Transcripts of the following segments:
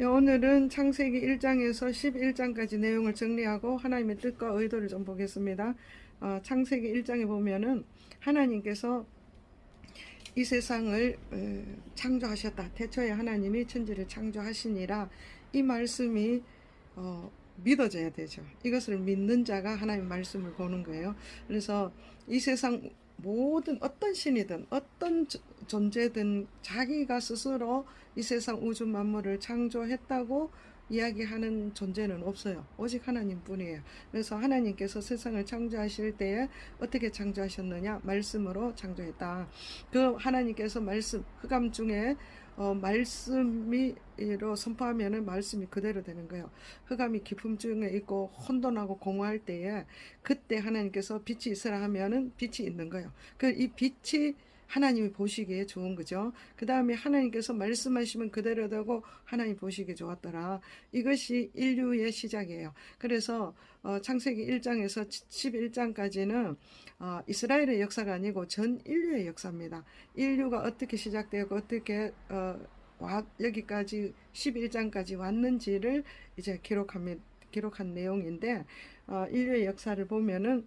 오늘은 창세기 1장에서 11장까지 내용을 정리하고 하나님의 뜻과 의도를 좀 보겠습니다. 창세기 1장에 보면은 하나님께서 이 세상을 창조하셨다. 태초에 하나님이 천지를 창조하시니라. 이 말씀이 믿어져야 되죠. 이것을 믿는 자가 하나님의 말씀을 보는 거예요. 그래서 이 세상 모든 어떤 신이든 어떤 존재든 자기가 스스로 이 세상 우주 만물을 창조했다고 이야기하는 존재는 없어요. 오직 하나님뿐이에요. 그래서 하나님께서 세상을 창조하실 때에 어떻게 창조하셨느냐? 말씀으로 창조했다. 그 하나님께서 말씀, 흑암 중에 말씀이로 선포하면은 말씀이 그대로 되는 거예요. 흑암이 깊음 중에 있고 혼돈하고 공허할 때에 그때 하나님께서 빛이 있으라 하면은 빛이 있는 거예요. 이 빛이 하나님이 보시기에 좋은 거죠. 그 다음에 하나님께서 말씀하시면 그대로 되고 하나님 보시기에 좋았더라. 이것이 인류의 시작이에요. 그래서 창세기 1장에서 11장까지는 이스라엘의 역사가 아니고 전 인류의 역사입니다. 인류가 어떻게 시작되고 어떻게 여기까지 11장까지 왔는지를 이제 기록한 내용인데, 인류의 역사를 보면은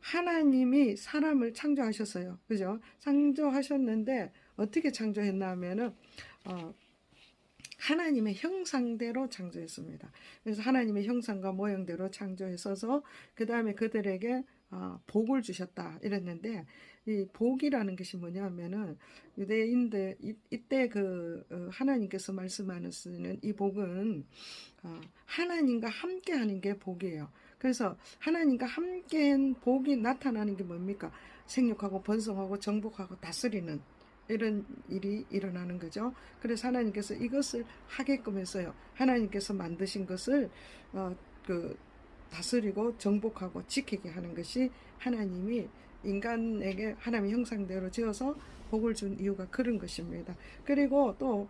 하나님이 사람을 창조하셨어요. 그죠? 창조하셨는데 어떻게 창조했나 하면은 하나님의 형상대로 창조했습니다. 그래서 하나님의 형상과 모형대로 창조했어서 그 다음에 그들에게 복을 주셨다 이랬는데, 이 복이라는 것이 뭐냐면은 유대인들 이때 하나님께서 말씀하시는 이 복은 하나님과 함께하는 게 복이에요. 그래서 하나님과 함께한 복이 나타나는 게 뭡니까? 생육하고 번성하고 정복하고 다스리는 이런 일이 일어나는 거죠. 그래서 하나님께서 이것을 하게끔 했어요. 하나님께서 만드신 것을 다스리고 정복하고 지키게 하는 것이 하나님이 인간에게 하나님의 형상대로 지어서 복을 준 이유가 그런 것입니다. 그리고 또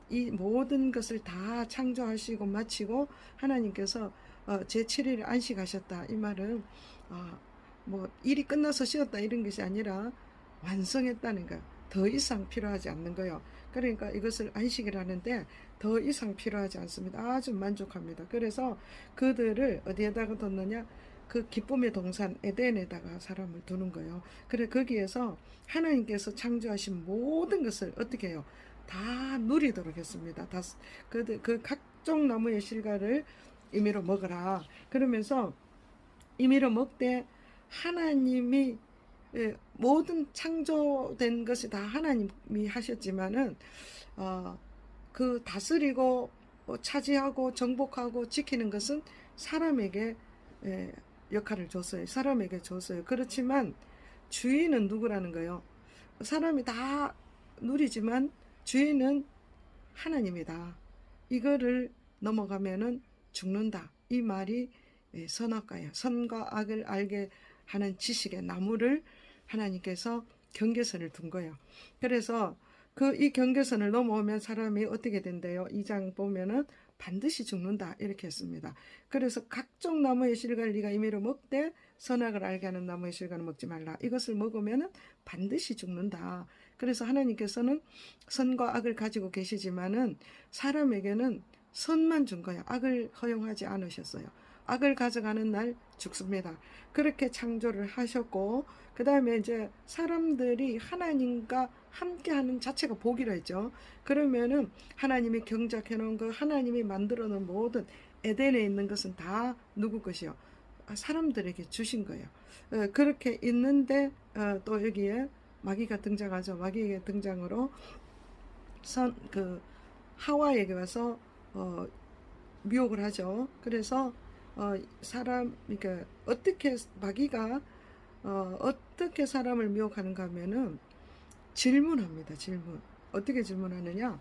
이 모든 것을 다 창조하시고 마치고 하나님께서 제7일에 안식하셨다. 이 말은 뭐 일이 끝나서 쉬었다 이런 것이 아니라 완성했다는 거예요. 더 이상 필요하지 않는 거예요. 그러니까 이것을 안식이라는데 더 이상 필요하지 않습니다. 아주 만족합니다. 그래서 그들을 어디에다가 뒀느냐? 그 기쁨의 동산 에덴에다가 사람을 두는 거예요. 그래 거기에서 하나님께서 창조하신 모든 것을 어떻게 해요? 다 누리도록 했습니다. 그 각종 나무의 실과를 임의로 먹어라. 그러면서 임의로 먹되 하나님이 모든 창조된 것이 다 하나님이 하셨지만은 그 다스리고 차지하고 정복하고 지키는 것은 사람에게 역할을 줬어요. 사람에게 줬어요. 그렇지만 주인은 누구라는 거예요? 사람이 다 누리지만 주인은 하나님이다. 이거를 넘어가면은 죽는다. 이 말이 선악과예요. 선과 악을 알게 하는 지식의 나무를 하나님께서 경계선을 둔 거예요. 그래서 이 경계선을 넘어오면 사람이 어떻게 된대요? 2장 보면은 반드시 죽는다 이렇게 했습니다. 그래서 각종 나무의 실과를 네가 임의로 먹되 선악을 알게 하는 나무의 실과는 먹지 말라. 이것을 먹으면은 반드시 죽는다. 그래서 하나님께서는 선과 악을 가지고 계시지만은 사람에게는 선만 준 거예요. 악을 허용하지 않으셨어요. 악을 가져가는 날 죽습니다. 그렇게 창조를 하셨고, 그 다음에 이제 사람들이 하나님과 함께하는 자체가 복이라 했죠. 그러면은 하나님이 경작해 놓은 것, 하나님이 만들어 놓은 모든 에덴에 있는 것은 다 누구 것이요? 사람들에게 주신 거예요. 그렇게 있는데 또 여기에 마귀가 등장하죠. 마귀의 등장으로 하와에게 와서 미혹을 하죠. 그래서 그러니까 마귀가 어떻게 사람을 미혹하는가 하면은 질문합니다. 질문. 어떻게 질문하느냐?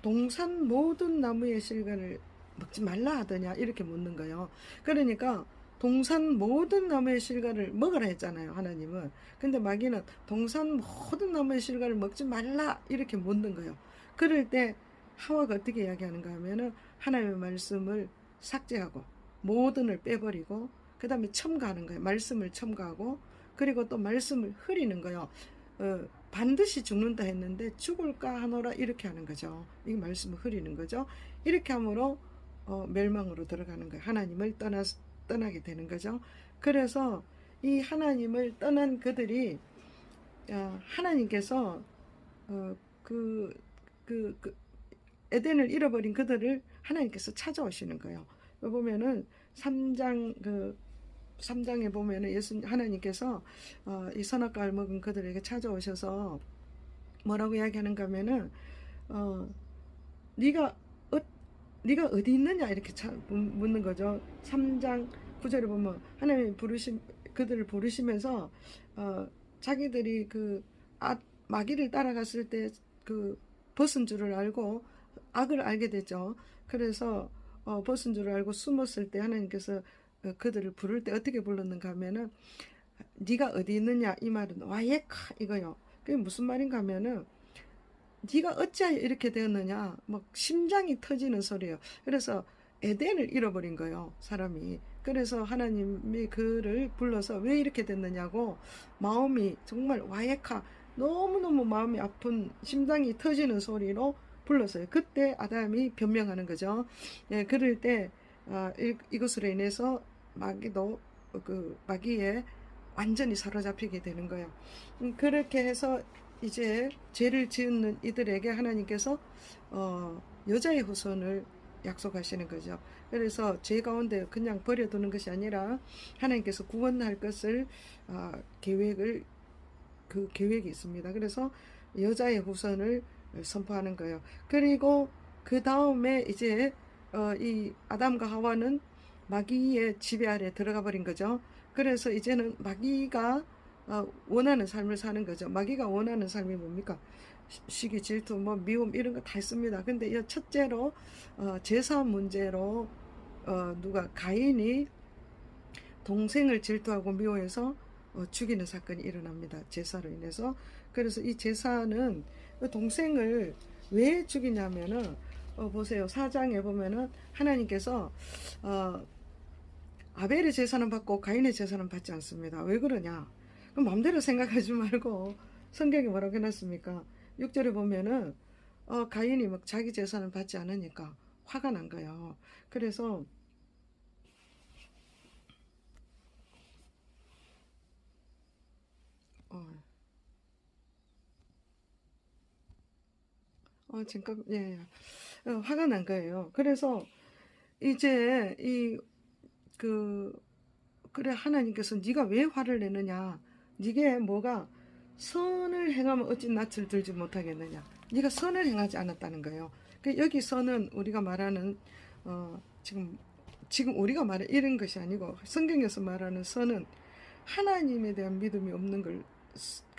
동산 모든 나무의 실과를 먹지 말라 하더냐? 이렇게 묻는 거예요. 그러니까 동산 모든 나무의 실과를 먹으라 했잖아요. 하나님은. 근데 마귀는 동산 모든 나무의 실과를 먹지 말라 이렇게 묻는 거예요. 그럴 때 하와가 어떻게 이야기하는가 하면은 하나님의 말씀을 삭제하고 모든을 빼버리고 그 다음에 첨가하는 거예요. 말씀을 첨가하고 그리고 또 말씀을 흐리는 거예요. 반드시 죽는다 했는데 죽을까 하노라 이렇게 하는 거죠. 이 말씀을 흐리는 거죠. 이렇게 함으로 멸망으로 들어가는 거예요. 하나님을 떠나게 되는 거죠. 그래서 이 하나님을 떠난 그들이 하나님께서 어, 그, 그 에덴을 잃어버린 그들을 하나님께서 찾아오시는 거예요. 보면은 3장에 보면은 하나님께서 이 선악과를 먹은 그들에게 찾아오셔서 뭐라고 이야기하는가 하면은 네가 네가 어디 있느냐 이렇게 묻는 거죠. 3장 9절에 보면 하나님이 그들을 부르시면서 자기들이 마귀를 따라갔을 때 벗은 줄을 알고 악을 알게 되죠. 그래서 벗은 줄을 알고 숨었을 때 하나님께서 그들을 부를 때 어떻게 불렀는가 하면은 네가 어디 있느냐 이 말은 와예카 이거요. 그게 무슨 말인가 하면은 네가 어찌하여 이렇게 되었느냐 막 심장이 터지는 소리예요. 그래서 에덴을 잃어버린 거예요, 사람이. 그래서 하나님이 그를 불러서 왜 이렇게 됐느냐고 마음이 정말 와예카 너무너무 마음이 아픈 심장이 터지는 소리로 불렀어요. 그때 아담이 변명하는 거죠. 예, 그럴 때 이것으로 인해서 마귀에 완전히 사로잡히게 되는 거예요. 그렇게 해서 이제 죄를 지은 이들에게 하나님께서 여자의 후손을 약속하시는 거죠. 그래서 죄 가운데 그냥 버려두는 것이 아니라 하나님께서 구원할 것을 계획이 있습니다. 그래서 여자의 후손을 선포하는 거예요. 그리고 그 다음에 이제 이 아담과 하와는 마귀의 지배 아래 들어가 버린 거죠. 그래서 이제는 마귀가 원하는 삶을 사는 거죠. 마귀가 원하는 삶이 뭡니까? 시기, 질투, 미움 이런 거 다 있습니다. 근데 이 첫째로 제사 문제로 가인이 동생을 질투하고 미워해서 죽이는 사건이 일어납니다. 제사로 인해서. 그래서 이 제사는 동생을 왜 죽이냐면은 보세요. 4장에 보면은 하나님께서 아벨의 제사는 받고 가인의 제사는 받지 않습니다. 왜 그러냐? 그럼 마음대로 생각하지 말고 성경이 뭐라고 해놨습니까? 6절에 보면은 가인이 막 자기 제사는 받지 않으니까 화가 난 거예요. 그래서 잠깐, 예, 화가 난 거예요. 그래서 이제 그래 하나님께서 네가 왜 화를 내느냐? 네게 뭐가 선을 행하면 어찌 낯을 들지 못하겠느냐? 네가 선을 행하지 않았다는 거예요. 여기 선은 우리가 말하는 지금 우리가 말해 이런 것이 아니고 성경에서 말하는 선은 하나님에 대한 믿음이 없는 걸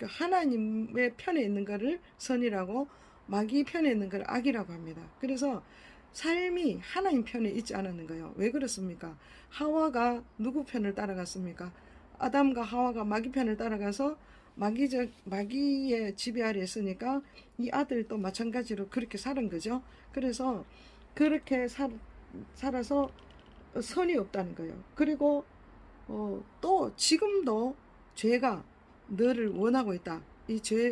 하나님의 편에 있는 것을 선이라고 마귀 편에 있는 걸 악이라고 합니다. 그래서 삶이 하나님 편에 있지 않았는 거예요. 왜 그렇습니까? 하와가 누구 편을 따라갔습니까? 아담과 하와가 마귀 편을 따라가서 마귀의 지배 아래 있으니까 이 아들도 마찬가지로 그렇게 사는 거죠. 그래서 그렇게 살아서 선이 없다는 거예요. 그리고 또 지금도 죄가 너를 원하고 있다.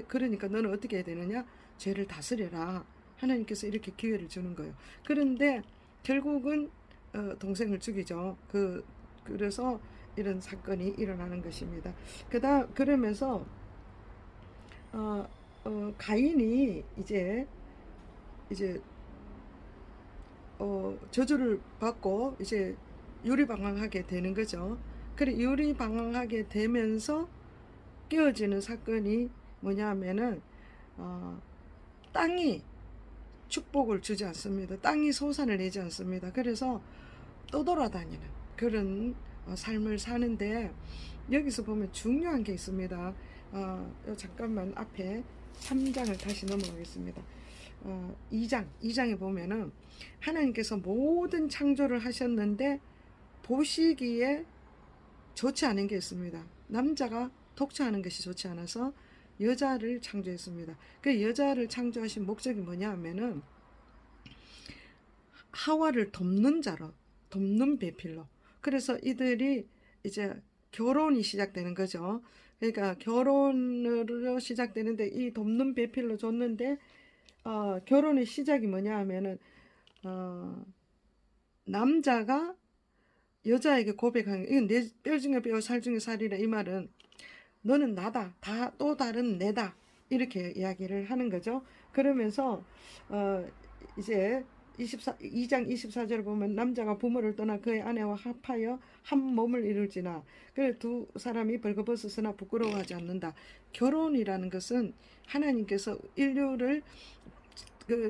그러니까 너는 어떻게 해야 되느냐? 죄를 다스려라. 하나님께서 이렇게 기회를 주는 거예요. 그런데 결국은 동생을 죽이죠. 그래서 이런 사건이 일어나는 것입니다. 그러면서 가인이 이제 저주를 받고 이제 유리방황하게 되는 거죠. 그래 유리방황하게 되면서 깨어지는 사건이 뭐냐면은 땅이 축복을 주지 않습니다. 땅이 소산을 내지 않습니다. 그래서 떠돌아다니는 그런 삶을 사는데 여기서 보면 중요한 게 있습니다. 잠깐만 앞에 3장을 다시 넘어가겠습니다. 2장에 보면은 하나님께서 모든 창조를 하셨는데 보시기에 좋지 않은 게 있습니다. 남자가 독차하는 것이 좋지 않아서 여자를 창조했습니다. 그 여자를 창조하신 목적이 뭐냐 하면은 하와를 돕는 배필로. 그래서 이들이 이제 결혼이 시작되는 거죠. 그러니까 결혼으로 시작되는데 이 돕는 배필로 줬는데 결혼의 시작이 뭐냐 하면은 남자가 여자에게 고백하는 이건 내 뼈 중에 뼈 살 중에 살이라 이 말은 너는 나다 다 또 다른 내다 이렇게 이야기를 하는 거죠. 그러면서 이제 2장 24절을 보면 남자가 부모를 떠나 그의 아내와 합하여 한 몸을 이룰지나 그래 두 사람이 벌거벗었으나 부끄러워하지 않는다. 결혼이라는 것은 하나님께서 인류를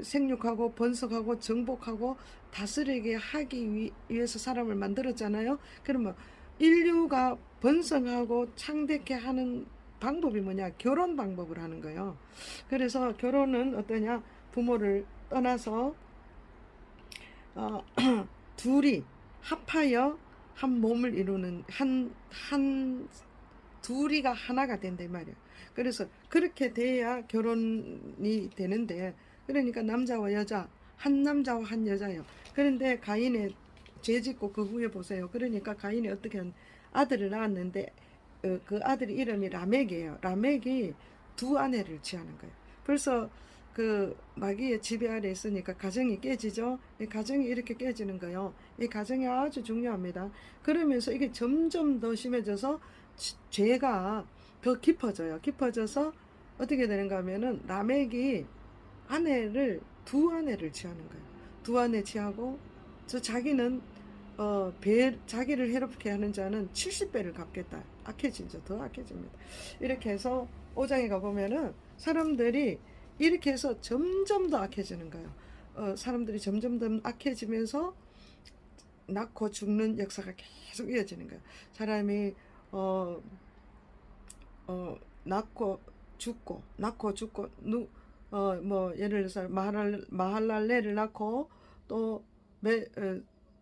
생육하고 번성하고 정복하고 다스리게 하기 위해서 사람을 만들었잖아요. 그러면 인류가 번성하고 창대케 하는 방법이 뭐냐? 결혼 방법을 하는 거예요. 그래서 결혼은 어떠냐? 부모를 떠나서 둘이 합하여 한 몸을 이루는 한 둘이가 하나가 된다 이 말이에요. 그래서 그렇게 돼야 결혼이 되는데 그러니까 남자와 여자 한 남자와 한 여자예요. 그런데 가인의 죄 짓고 그 후에 보세요. 그러니까 가인이 어떻게 아들을 낳았는데 그 아들 이름이 라멕이에요. 라멕이 두 아내를 취하는 거예요. 벌써 그 마귀의 지배 아래 있으니까 가정이 깨지죠. 이 가정이 이렇게 깨지는 거예요. 이 가정이 아주 중요합니다. 그러면서 이게 점점 더 심해져서 죄가 더 깊어져요. 깊어져서 어떻게 되는가 하면은 라멕이 두 아내를 취하는 거예요. 두 아내 취하고 자기는 자기를 해롭게 하는 자는 70배를 갚겠다. 악해지죠. 더 악해집니다. 이렇게 해서 5장에 가보면은 사람들이 이렇게 해서 점점 더 악해지는 거예요. 사람들이 점점 더 악해지면서 낳고 죽는 역사가 계속 이어지는 거예요. 사람이 낳고 죽고 예를 들어서 마할랄레를 낳고 또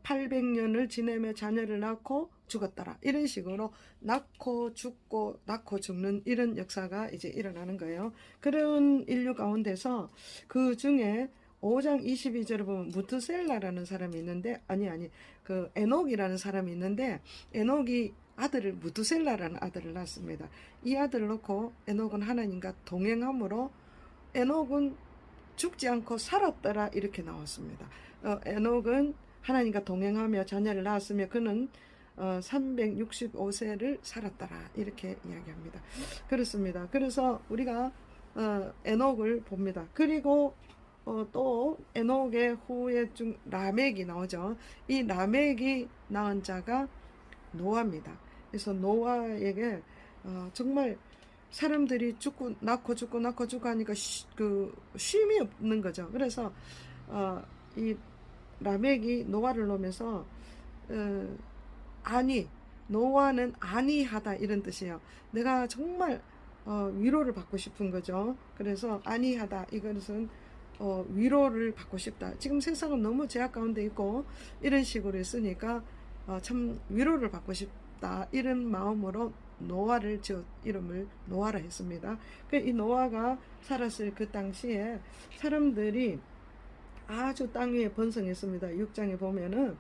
800년을 지내며 자녀를 낳고 죽었더라. 이런 식으로 낳고 죽는 이런 역사가 이제 일어나는 거예요. 그런 인류 가운데서 그 중에 5장 22절을 보면 무트셀라라는 사람이 있는데 그 에녹이라는 사람이 있는데 에녹이 무트셀라라는 아들을 낳습니다. 이 아들을 놓고 에녹은 하나님과 동행함으로 에녹은 죽지 않고 살았더라 이렇게 나왔습니다. 에녹은 하나님과 동행하며 자녀를 낳았으며 그는 365세를 살았더라 이렇게 이야기합니다. 그렇습니다. 그래서 우리가 에녹을 봅니다. 그리고 또 에녹의 후에 라멕이 나오죠. 이 라멕이 낳은 자가 노아입니다. 그래서 노아에게 정말 사람들이 낳고 죽고 하니까 쉼이 없는 거죠. 그래서 이 라멕이 노아를 놓으면서 노아는 안이하다 이런 뜻이에요. 내가 정말 위로를 받고 싶은 거죠. 그래서 안이하다 이것은 위로를 받고 싶다. 지금 세상은 너무 제약 가운데 있고 이런 식으로 있으니까 참 위로를 받고 싶다 이런 마음으로 노아를 이름을 노아라 했습니다. 이 노아가 살았을 그 당시에 사람들이 아주 땅 위에 번성했습니다. 6장에 보면은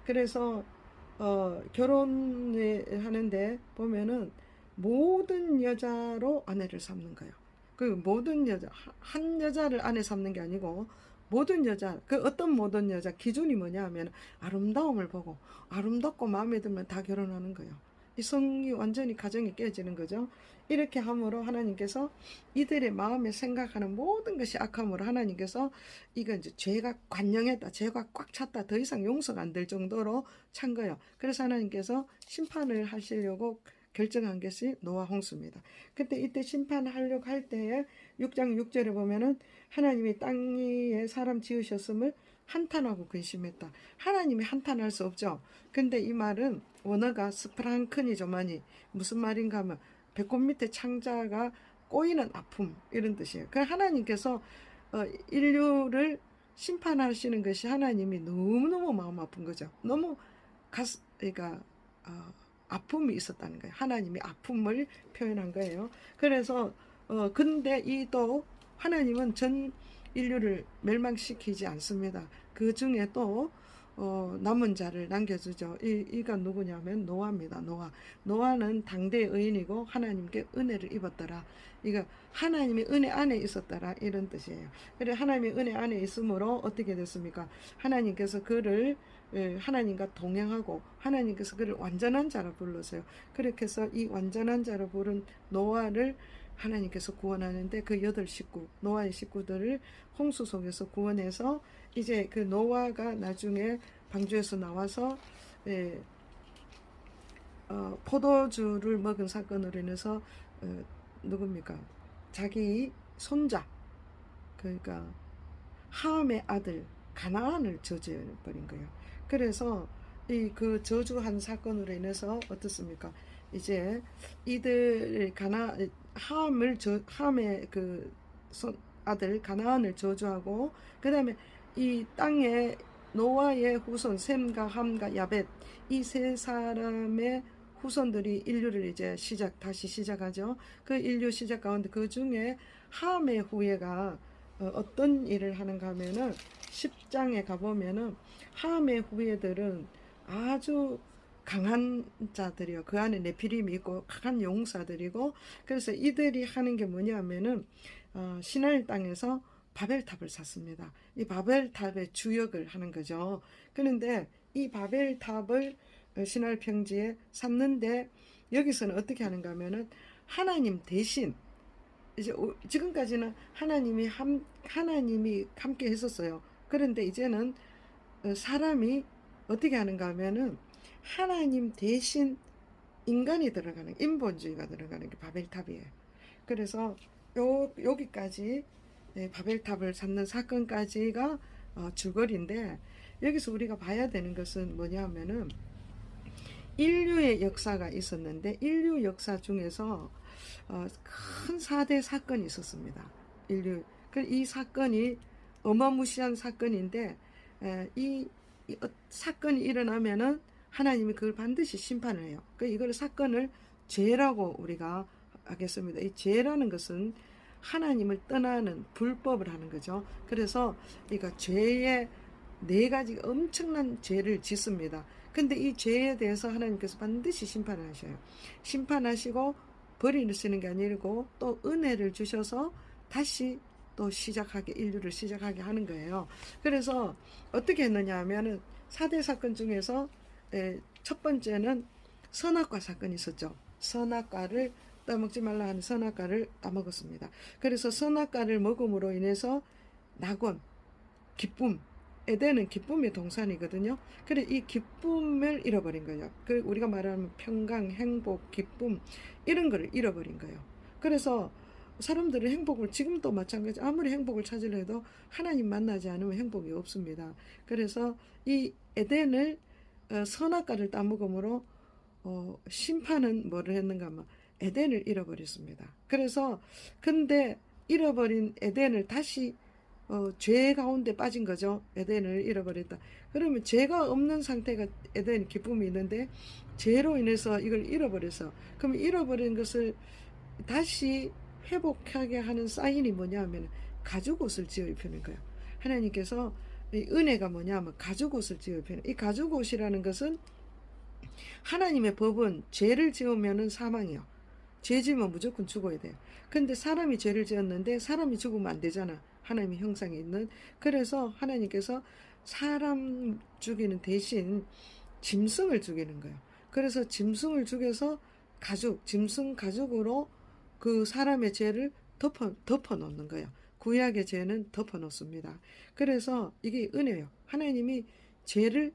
그래서 결혼을 하는데 보면은 모든 여자로 아내를 삼는 거예요. 그 모든 여자 한 여자를 아내 삼는 게 아니고 모든 여자 어떤 모든 여자 기준이 뭐냐 하면 아름다움을 보고 아름답고 마음에 들면 다 결혼하는 거예요. 이 성이 완전히 가정이 깨지는 거죠. 이렇게 함으로 하나님께서 이들의 마음에 생각하는 모든 것이 악함으로 하나님께서 이건 이제 죄가 관영했다. 죄가 꽉 찼다. 더 이상 용서가 안 될 정도로 찬 거예요. 그래서 하나님께서 심판을 하시려고 결정한 것이 노아 홍수입니다. 그때 이때 심판하려고 할 때에 6장 6절에 보면은 하나님이 땅 위에 사람 지으셨음을 한탄하고 근심했다. 하나님이 한탄할 수 없죠. 근데 이 말은 원어가 스프랑크니죠. 많이 무슨 말인가 하면 배꼽 밑에 창자가 꼬이는 아픔 이런 뜻이에요. 그 하나님께서 인류를 심판하시는 것이 하나님이 너무너무 마음 아픈 거죠. 너무 그러니까 아픔이 있었다는 거예요. 하나님이 아픔을 표현한 거예요. 그래서 근데 또 하나님은 전 인류를 멸망시키지 않습니다. 그 중에 또 남은 자를 남겨주죠. 이가 누구냐면 노아입니다. 노아는 당대 의인이고 하나님께 은혜를 입었더라. 이거 하나님의 은혜 안에 있었더라 이런 뜻이에요. 그래 하나님의 은혜 안에 있으므로 어떻게 됐습니까? 하나님께서 그를 하나님과 동행하고 하나님께서 그를 완전한 자로 불렀어요. 그렇게 해서 이 완전한 자로 부른 노아를 하나님께서 구원하는데 그 8식구 노아의 식구들을 홍수 속에서 구원해서 이제 그 노아가 나중에 방주에서 나와서 포도주를 먹은 사건으로 인해서 누굽니까? 자기 손자 그러니까 함의 아들 가나안을 저주해버린 거예요. 그래서 이 그 저주한 사건으로 인해서 어떻습니까? 이제 이들 함의 그 아들 가나안을 저주하고 그 다음에 이 땅에 노아의 후손 셈과 함과 야벳 이 세 사람의 후손들이 인류를 이제 다시 시작하죠. 그 인류 시작 가운데 그 중에 함의 후예가 어떤 일을 하는가 하면은 10장에 가보면은 함의 후예들은 아주 강한 자들이요. 그 안에 네피림이 있고 강한 용사들이고 그래서 이들이 하는 게 뭐냐면은 시나이 땅에서 바벨탑을 샀습니다. 이 바벨탑의 주역을 하는 거죠. 그런데 이 바벨탑을 시나이 평지에 샀는데 여기서는 어떻게 하는가 하면은 하나님 대신 이제 지금까지는 하나님이 함께 했었어요. 그런데 이제는 사람이 어떻게 하는가 하면은 하나님 대신 인간이 들어가는 인본주의가 들어가는 게 바벨탑이에요. 그래서 여기까지 바벨탑을 쌓는 사건까지가 줄거리인데 여기서 우리가 봐야 되는 것은 뭐냐면은 인류의 역사가 있었는데 인류 역사 중에서 큰 4대 사건이 있었습니다. 이 사건이 어마무시한 사건인데 이 사건이 일어나면은 하나님이 그걸 반드시 심판을 해요. 이걸 사건을 죄라고 우리가 하겠습니다. 이 죄라는 것은 하나님을 떠나는 불법을 하는 거죠. 그래서 이거 죄의 4가지 엄청난 죄를 짓습니다. 근데 이 죄에 대해서 하나님께서 반드시 심판을 하셔요. 심판하시고 버리시는 게 아니고 또 은혜를 주셔서 다시 또 인류를 시작하게 하는 거예요. 그래서 어떻게 했느냐 하면은 4대 사건 중에서 첫 번째는 선악과 사건이 있었죠. 선악과를 따먹지 말라 하는 선악과를 따먹었습니다. 그래서 선악과를 먹음으로 인해서 낙원, 기쁨, 에덴은 기쁨의 동산이거든요. 그래 이 기쁨을 잃어버린 거예요. 우리가 말하는 평강, 행복, 기쁨 이런 거를 잃어버린 거예요. 그래서 사람들은 행복을 지금도 마찬가지 아무리 행복을 찾으려 해도 하나님 만나지 않으면 행복이 없습니다. 그래서 이 에덴을 선악과를 따먹음으로 심판은 뭐를 했는가 하면 에덴을 잃어버렸습니다. 그래서 근데 잃어버린 에덴을 다시 죄 가운데 빠진 거죠. 에덴을 잃어버렸다. 그러면 죄가 없는 상태가 에덴 기쁨이 있는데 죄로 인해서 이걸 잃어버려서 그럼 잃어버린 것을 다시 회복하게 하는 사인이 뭐냐 하면 가죽옷을 지어 입히는 거예요. 하나님께서 이 은혜가 뭐냐 하면 가죽옷을 지어 입히는 이 가죽옷이라는 것은 하나님의 법은 죄를 지으면은 사망이요. 죄 지으면 무조건 죽어야 돼요. 근데 사람이 죄를 지었는데 사람이 죽으면 안 되잖아. 하나님의 형상이 있는. 그래서 하나님께서 사람 죽이는 대신 짐승을 죽이는 거예요. 그래서 짐승을 죽여서 짐승 가죽으로 그 사람의 죄를 덮어 놓는 거예요. 구약의 죄는 덮어 놓습니다. 그래서 이게 은혜예요. 하나님이 죄를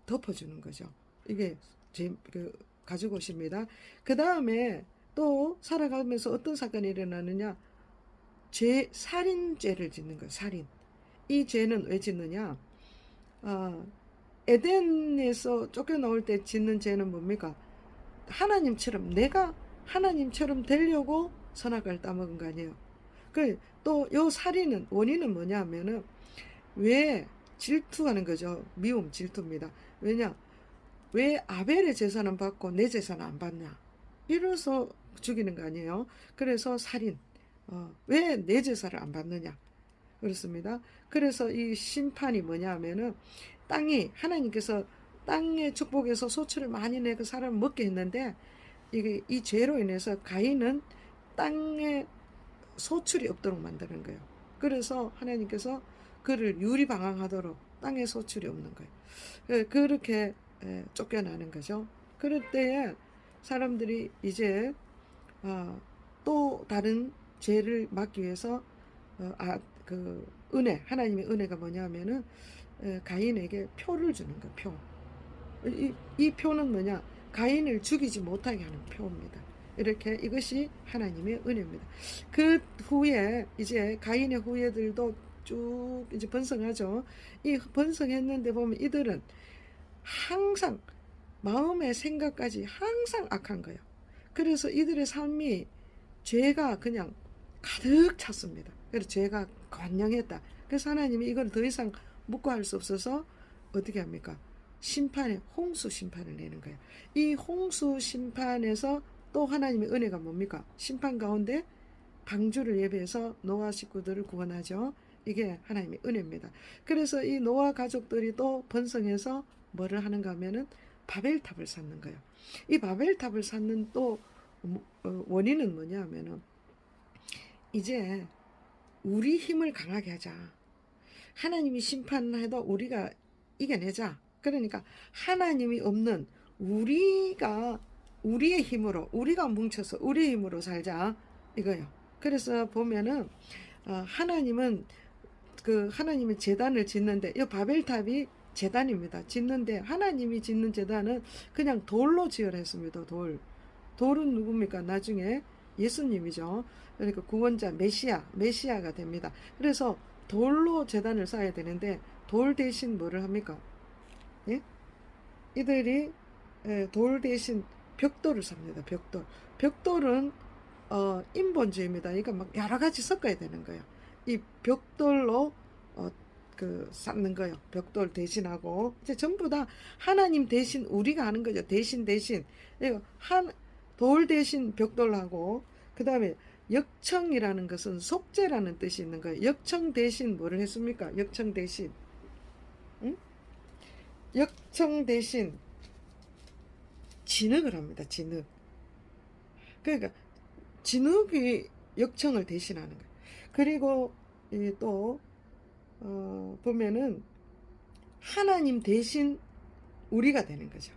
덮어주는 거죠. 이게 가죽옷입니다. 그 다음에 또 살아가면서 어떤 사건이 일어나느냐? 살인죄를 짓는 거예요. 살인. 이 죄는 왜 짓느냐? 에덴에서 쫓겨나올 때 짓는 죄는 뭡니까? 내가 하나님처럼 되려고 선악과를 따먹은 거 아니에요. 또 요 살인은 원인은 뭐냐 하면은 왜 질투하는 거죠. 미움, 질투입니다. 왜 아벨의 제사는 받고 내 제사는 안 받냐? 이래서 죽이는 거 아니에요. 그래서 살인. 왜 내 제사를 안 받느냐? 그렇습니다. 그래서 이 심판이 뭐냐 하면은 땅이 하나님께서 땅의 축복에서 소출을 많이 내고 사람을 먹게 했는데 이게 이 죄로 인해서 가인은 땅에 소출이 없도록 만드는 거예요. 그래서 하나님께서 그를 유리방황하도록 땅에 소출이 없는 거예요. 그렇게 쫓겨나는 거죠. 그럴 때에 사람들이 이제 또 다른 죄를 막기 위해서 그 은혜, 하나님의 은혜가 뭐냐면은 가인에게 표를 주는 거예요. 표. 이 표는 뭐냐? 가인을 죽이지 못하게 하는 표입니다. 이렇게 이것이 하나님의 은혜입니다. 그 후에 이제 가인의 후예들도 쭉 이제 번성하죠. 이 번성했는데 보면 이들은 항상 마음의 생각까지 항상 악한 거예요. 그래서 이들의 삶이 죄가 그냥 가득 찼습니다. 그래서 죄가 관영했다. 그래서 하나님이 이걸 더 이상 묵과할 수 없어서 어떻게 합니까? 심판에 홍수 심판을 내는 거예요. 이 홍수 심판에서 또 하나님의 은혜가 뭡니까? 심판 가운데 방주를 예배해서 노아 식구들을 구원하죠. 이게 하나님의 은혜입니다. 그래서 이 노아 가족들이 또 번성해서 뭐를 하는가 하면은 바벨탑을 쌓는 거예요. 이 바벨탑을 쌓는 또 원인은 뭐냐 하면은 이제 우리 힘을 강하게 하자. 하나님이 심판해도 우리가 이겨내자. 그러니까 하나님이 없는 우리가 우리의 힘으로 우리가 뭉쳐서 우리의 힘으로 살자 이거요. 그래서 보면은 하나님은 그 하나님의 제단을 짓는데 이 바벨탑이 제단입니다. 짓는데 하나님이 짓는 제단은 그냥 돌로 지으라 했습니다. 돌은 누굽니까? 나중에 예수님이죠. 그러니까 구원자 메시아가 됩니다. 그래서 돌로 제단을 쌓아야 되는데 돌 대신 뭐를 합니까? 예? 이들이 돌 대신 벽돌을 삽니다. 벽돌은 인본주의입니다. 그러니까 막 여러 가지 섞어야 되는 거예요. 이 벽돌로 쌓는 거예요. 벽돌 대신하고 이제 전부 다 하나님 대신 우리가 하는 거죠. 대신 돌 대신 벽돌하고 그 다음에 역청이라는 것은 속죄라는 뜻이 있는 거예요. 역청 대신 뭐를 했습니까? 역청 대신 역청 대신 진흙을 합니다. 진흙. 그러니까 진흙이 역청을 대신하는 거예요. 그리고 또 보면은 하나님 대신 우리가 되는 거죠.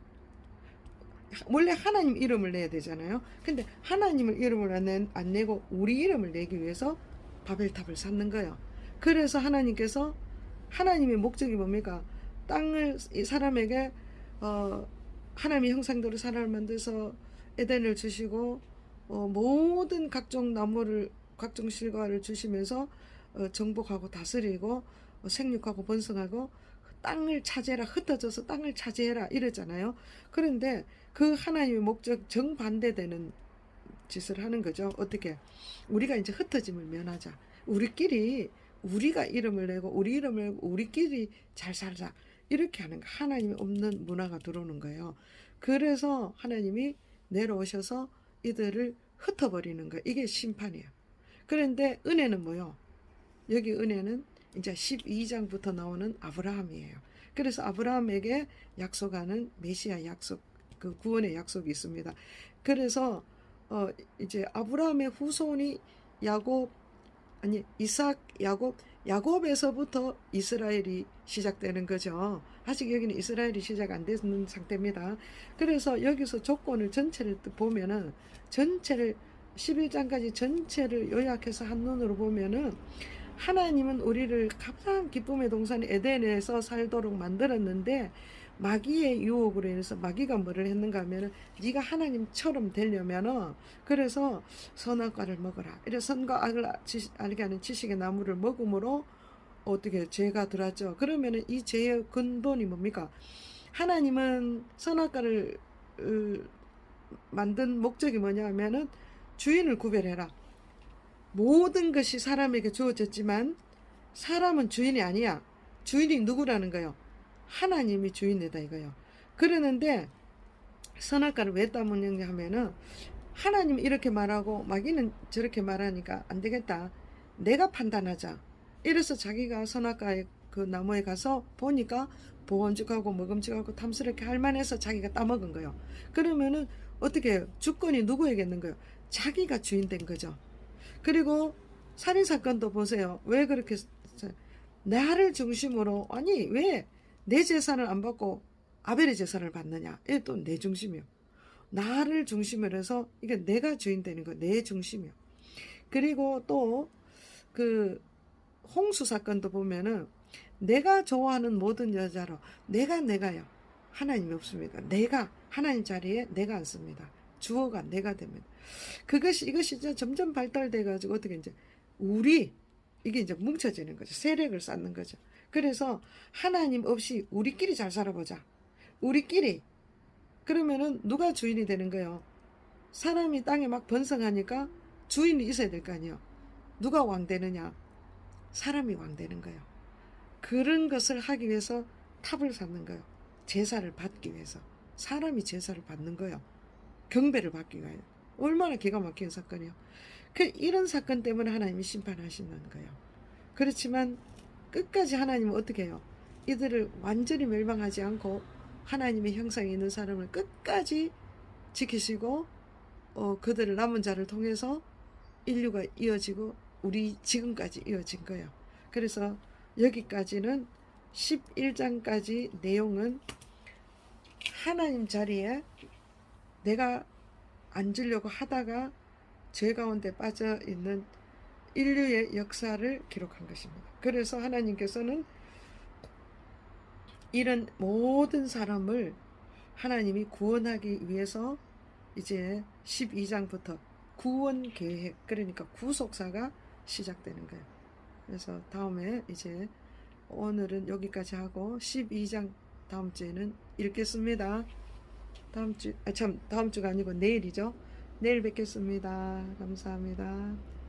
원래 하나님 이름을 내야 되잖아요. 근데 하나님을 이름을 안 내고 우리 이름을 내기 위해서 바벨탑을 쌓는 거예요. 그래서 하나님께서 하나님의 목적이 뭡니까? 땅을 이 사람에게 하나님의 형상대로 사람을 만들어서 에덴을 주시고 모든 각종 나무를 각종 실과를 주시면서 정복하고 다스리고 생육하고 번성하고 땅을 차지해라, 흩어져서 땅을 차지해라 이러잖아요. 그런데 그 하나님의 목적 정반대되는 짓을 하는 거죠. 어떻게? 우리가 이제 흩어짐을 면하자. 우리가 이름을 내고 우리끼리 잘 살자. 이렇게 하는 거. 하나님이 없는 문화가 들어오는 거예요. 그래서 하나님이 내려오셔서 이들을 흩어버리는 거예요. 이게 심판이에요. 그런데 은혜는 뭐요? 여기 은혜는 이제 12장부터 나오는 아브라함이에요. 그래서 아브라함에게 약속하는 메시아 약속, 그 구원의 약속이 있습니다. 그래서 이제 아브라함의 후손이 야곱에서부터 이스라엘이 시작되는 거죠. 아직 여기는 이스라엘이 시작 안 되는 상태입니다. 그래서 여기서 조건을 전체를 보면은 전체를 11장까지 전체를 요약해서 한눈으로 보면은 하나님은 우리를 가장 기쁨의 동산 에덴에서 살도록 만들었는데 마귀의 유혹으로 인해서 마귀가 뭐를 했는가 하면은 네가 하나님처럼 되려면은 그래서 선악과를 먹어라. 이래 선과 악을 알게 하는 지식의 나무를 먹음으로 어떻게 죄가 들어왔죠. 그러면은 이 죄의 근본이 뭡니까? 하나님은 선악과를 만든 목적이 뭐냐 하면은 주인을 구별해라. 모든 것이 사람에게 주어졌지만 사람은 주인이 아니야. 주인이 누구라는 거예요? 하나님이 주인이다 이거예요. 그러는데 선악과를 왜 따먹느냐 하면은 하나님이 이렇게 말하고 마귀는 저렇게 말하니까 안 되겠다. 내가 판단하자. 이래서 자기가 선악과에 그 나무에 가서 보니까 보건죽하고 먹음직하고 탐스럽게 할만해서 자기가 따먹은 거예요. 그러면은 어떻게 해요? 주권이 누구에게 있는 거예요? 자기가 주인 된 거죠. 그리고 살인사건도 보세요. 왜 그렇게 나를 중심으로, 아니 왜 내 재산을 안 받고 아벨의 재산을 받느냐. 이게 또 내 중심이요. 나를 중심으로 해서 이게 내가 주인 되는 거, 내 중심이요. 그리고 또 그 홍수 사건도 보면은 내가 좋아하는 모든 여자로 내가요. 하나님이 없습니다. 내가 하나님 자리에 내가 앉습니다. 주어가 내가 됩니다. 이것이 이제 점점 발달돼 가지고 어떻게 이제 우리 이게 이제 뭉쳐지는 거죠. 세력을 쌓는 거죠. 그래서 하나님 없이 우리끼리 잘 살아보자. 우리끼리. 그러면은 누가 주인이 되는 거예요? 사람이 땅에 막 번성하니까 주인이 있어야 될 거 아니에요. 누가 왕 되느냐? 사람이 왕 되는 거예요. 그런 것을 하기 위해서 탑을 쌓는 거예요. 제사를 받기 위해서. 사람이 제사를 받는 거예요. 경배를 받기 위하여. 얼마나 기가 막힌 사건이에요. 이런 사건 때문에 하나님이 심판하시는 거예요. 그렇지만 끝까지 하나님은 어떻게 해요? 이들을 완전히 멸망하지 않고 하나님의 형상이 있는 사람을 끝까지 지키시고 그들을 남은 자를 통해서 인류가 이어지고 우리 지금까지 이어진 거예요. 그래서 여기까지는 11장까지 내용은 하나님 자리에 내가 앉으려고 하다가 죄 가운데 빠져 있는 인류의 역사를 기록한 것입니다. 그래서 하나님께서는 이런 모든 사람을 하나님이 구원하기 위해서 이제 12장부터 구원 계획, 그러니까 구속사가 시작되는 거예요. 그래서 다음에 이제 오늘은 여기까지 하고 12장 다음 주에는 읽겠습니다. 다음 주가 아니고 내일이죠. 내일 뵙겠습니다. 감사합니다.